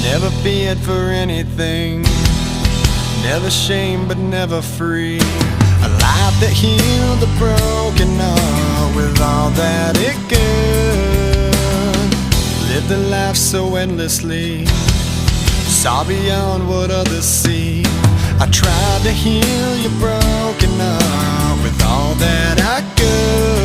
Never feared for anything, never shame but never free. A life that healed the broken heart with all that it could. Lived a life so endlessly, saw beyond what others see. I tried to heal your broken heart with all that I could.